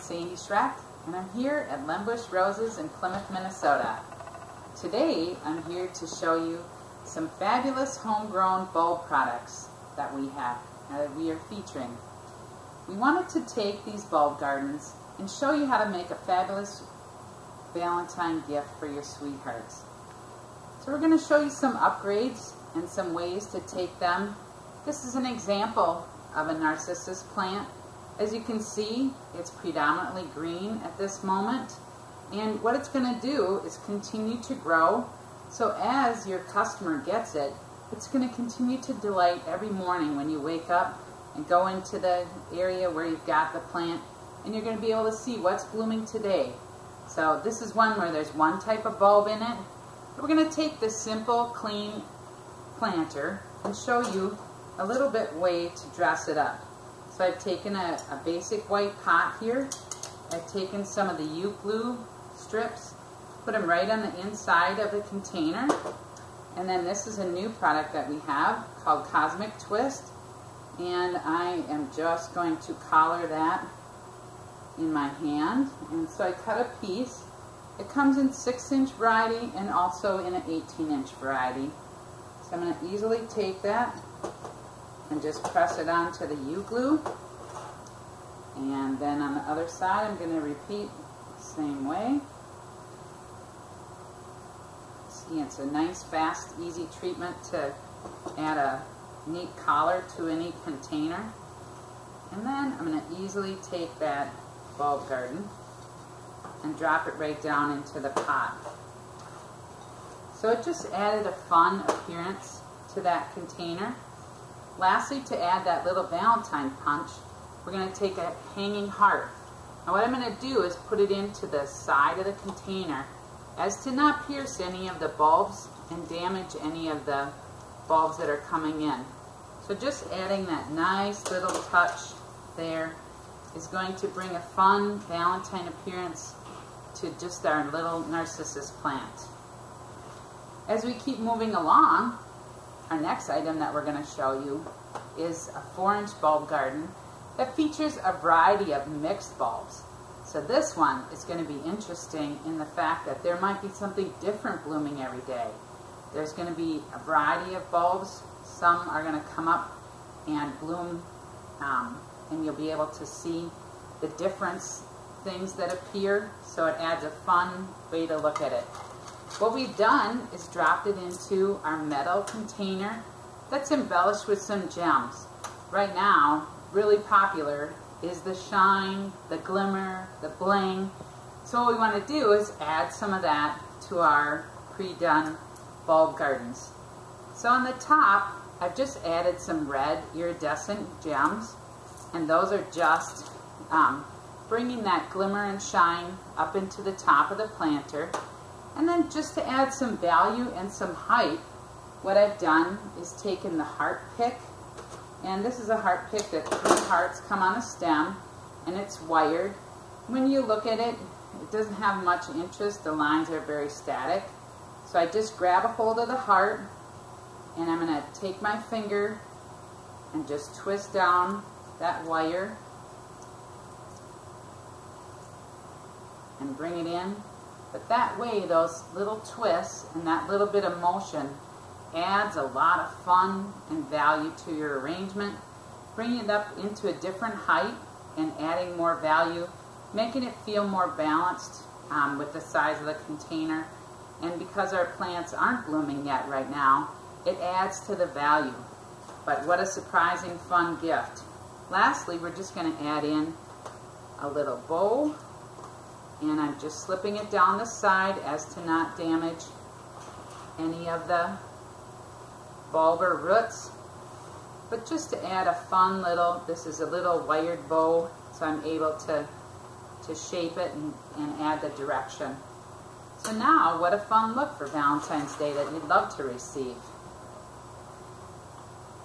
Sandy Schreck, and I'm here at Len Busch Roses in Plymouth, Minnesota. Today I'm here to show you some fabulous homegrown bulb products that we have, that we are featuring. We wanted to take these bulb gardens and show you how to make a fabulous Valentine gift for your sweethearts. So we're going to show you some upgrades and some ways to take them. This is an example of a narcissus plant. As you can see, it's predominantly green at this moment, and what it's going to do is continue to grow. So as your customer gets it, it's going to continue to delight every morning when you wake up and go into the area where you've got the plant, and you're going to be able to see what's blooming today. So this is one where there's one type of bulb in it. We're going to take this simple, clean planter and show you a little bit way to dress it up. So I've taken a basic white pot here. I've taken some of the U-glue strips, put them right on the inside of the container. And then this is a new product that we have called Cosmic Twist. And I am just going to collar that in my hand. And so I cut a piece. It comes in 6-inch variety and also in an 18-inch variety. So I'm going to easily take that and just press it onto the U-glue. And then on the other side, I'm going to repeat the same way. See, it's a nice, fast, easy treatment to add a neat collar to any container. And then I'm going to easily take that bulb garden and drop it right down into the pot. So it just added a fun appearance to that container. Lastly, to add that little Valentine punch, we're going to take a hanging heart. Now what I'm going to do is put it into the side of the container as to not pierce any of the bulbs and damage any of the bulbs that are coming in. So just adding that nice little touch there is going to bring a fun Valentine appearance to just our little narcissus plant. As we keep moving along, our next item that we're going to show you is a 4-inch bulb garden that features a variety of mixed bulbs. So this one is going to be interesting in the fact that there might be something different blooming every day. There's going to be a variety of bulbs. Some are going to come up and bloom, and you'll be able to see the different things that appear, so it adds a fun way to look at it. What we've done is dropped it into our metal container that's embellished with some gems. Right now, really popular is the shine, the glimmer, the bling. So what we want to do is add some of that to our pre-done bulb gardens. So on the top, I've just added some red iridescent gems, and those are just bringing that glimmer and shine up into the top of the planter. And then just to add some value and some height, what I've done is taken the heart pick, and this is a heart pick that 3 hearts come on a stem, and it's wired. When you look at it, it doesn't have much interest. The lines are very static. So I just grab a hold of the heart, and I'm going to take my finger and just twist down that wire and bring it in. But that way, those little twists and that little bit of motion adds a lot of fun and value to your arrangement, bringing it up into a different height and adding more value, making it feel more balanced with the size of the container. And because our plants aren't blooming yet right now, it adds to the value. But what a surprising, fun gift. Lastly, we're just going to add in a little bow, and I'm just slipping it down the side as to not damage any of the bulb or roots. But just to add a fun little, this is a little wired bow, so I'm able to shape it and add the direction. So now, what a fun look for Valentine's Day that you'd love to receive.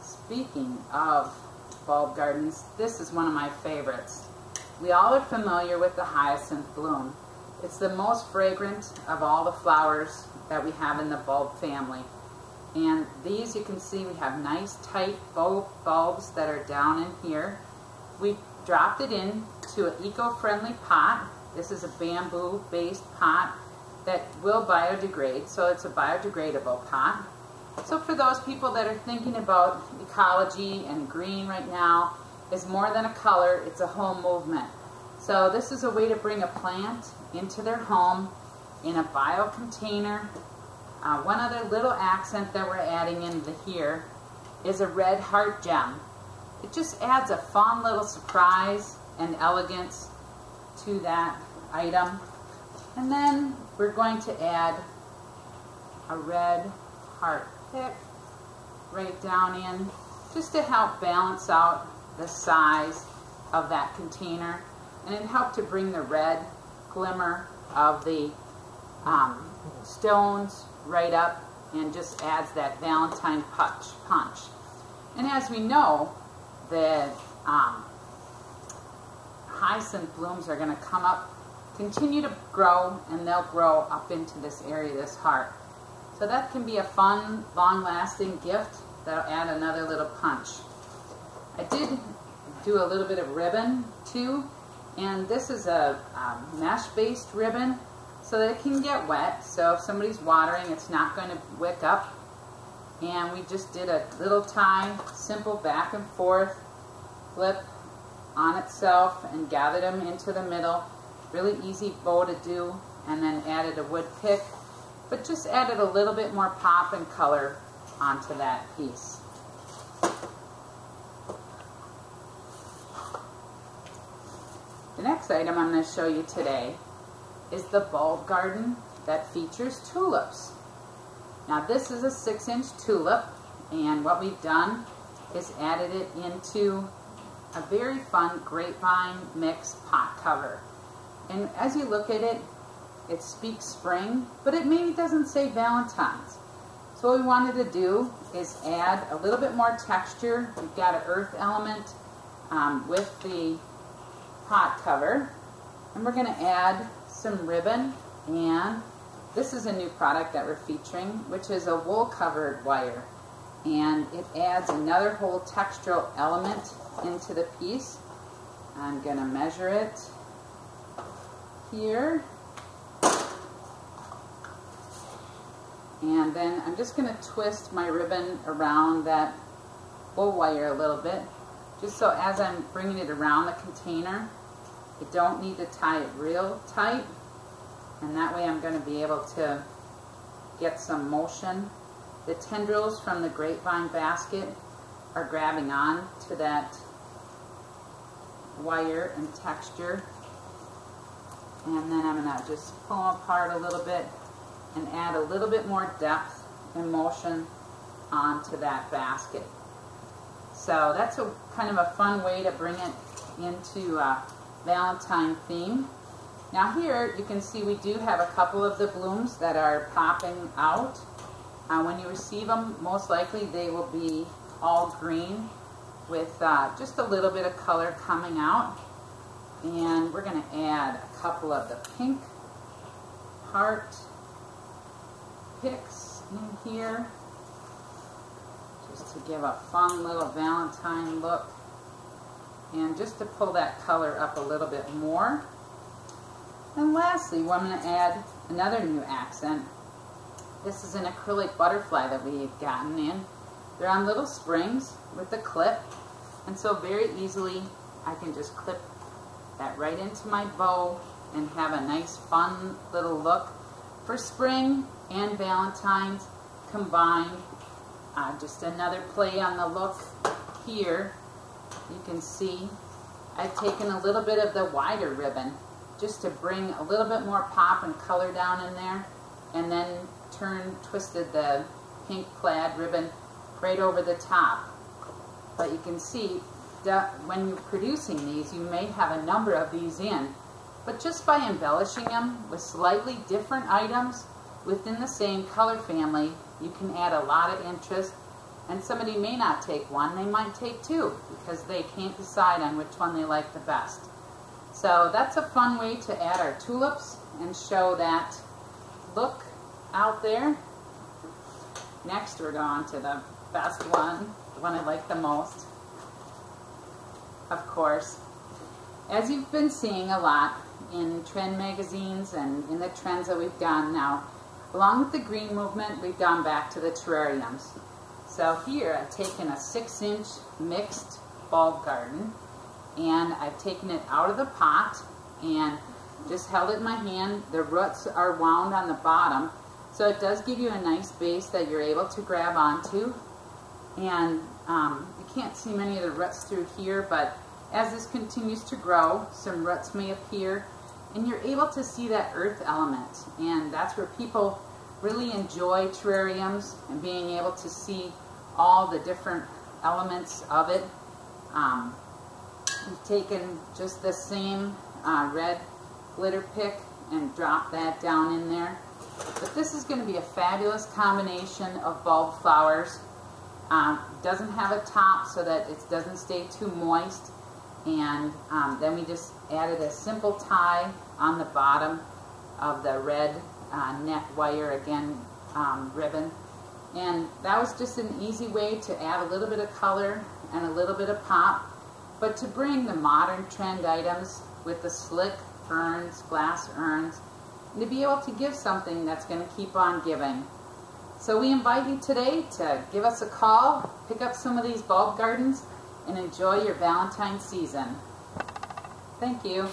Speaking of bulb gardens, this is one of my favorites. We all are familiar with the hyacinth bloom. It's the most fragrant of all the flowers that we have in the bulb family. And these, you can see we have nice tight bulbs that are down in here. We dropped it into an eco-friendly pot. This is a bamboo-based pot that will biodegrade, so it's a biodegradable pot. So for those people that are thinking about ecology and green right now, is more than a color, it's a whole movement. So this is a way to bring a plant into their home in a bio container. One other little accent that we're adding in here is a red heart gem. It just adds a fun little surprise and elegance to that item. And then we're going to add a red heart pick right down in, just to help balance out the size of that container, and it helped to bring the red glimmer of the stones right up and just adds that Valentine punch. And as we know, the hyacinth blooms are going to come up, continue to grow, and they'll grow up into this area, this heart. So that can be a fun, long-lasting gift that'll add another little punch. I did do a little bit of ribbon too, and this is a mesh-based ribbon so that it can get wet. So if somebody's watering, it's not going to wick up. And we just did a little tie, simple back and forth, flip on itself and gathered them into the middle. Really easy bow to do, and then added a wood pick, but just added a little bit more pop and color onto that piece. The next item I'm going to show you today is the bulb garden that features tulips. Now this is a 6-inch tulip, and what we've done is added it into a very fun grapevine mix pot cover. And as you look at it, it speaks spring, but it maybe doesn't say Valentine's. So what we wanted to do is add a little bit more texture. We've got an earth element with the pot cover, and we're going to add some ribbon, and this is a new product that we're featuring, which is a wool covered wire, and it adds another whole textural element into the piece. I'm going to measure it here, and then I'm just going to twist my ribbon around that wool wire a little bit, just so as I'm bringing it around the container, I don't need to tie it real tight, and that way I'm going to be able to get some motion. The tendrils from the grapevine basket are grabbing on to that wire and texture, and then I'm going to just pull them apart a little bit and add a little bit more depth and motion onto that basket. So that's a kind of a fun way to bring it into a Valentine theme. Now here you can see we do have a couple of the blooms that are popping out. When you receive them, most likely they will be all green with just a little bit of color coming out. And we're going to add a couple of the pink heart picks in here, just to give a fun little Valentine look, and just to pull that color up a little bit more. And lastly, I'm going to add another new accent. This is an acrylic butterfly that we've gotten in. They're on little springs with a clip, and so very easily I can just clip that right into my bow and have a nice fun little look for spring and Valentine's combined. Just another play on the look here. You can see I've taken a little bit of the wider ribbon just to bring a little bit more pop and color down in there, and then twisted the pink plaid ribbon right over the top. But you can see that when you're producing these, you may have a number of these in, but just by embellishing them with slightly different items within the same color family, you can add a lot of interest. And somebody may not take one, they might take two, because they can't decide on which one they like the best. So that's a fun way to add our tulips and show that look out there. Next we're going to the best one, the one I like the most, of course, As you've been seeing a lot in trend magazines and in the trends that we've done now, along with the green movement, we've gone back to the terrariums. So here I've taken a 6-inch mixed bulb garden, and I've taken it out of the pot and just held it in my hand. The roots are wound on the bottom, so it does give you a nice base that you're able to grab onto. And you can't see many of the roots through here, but as this continues to grow, some roots may appear, and you're able to see that earth element. And that's where people really enjoy terrariums, and being able to see all the different elements of it. We've taken just the same red glitter pick and dropped that down in there. But this is going to be a fabulous combination of bulb flowers. Doesn't have a top so that it doesn't stay too moist. And then we just added a simple tie on the bottom of the red net wire, again, ribbon. And that was just an easy way to add a little bit of color and a little bit of pop, but to bring the modern trend items with the slick urns, glass urns, and to be able to give something that's going to keep on giving. So we invite you today to give us a call, pick up some of these bulb gardens, and enjoy your Valentine's season. Thank you.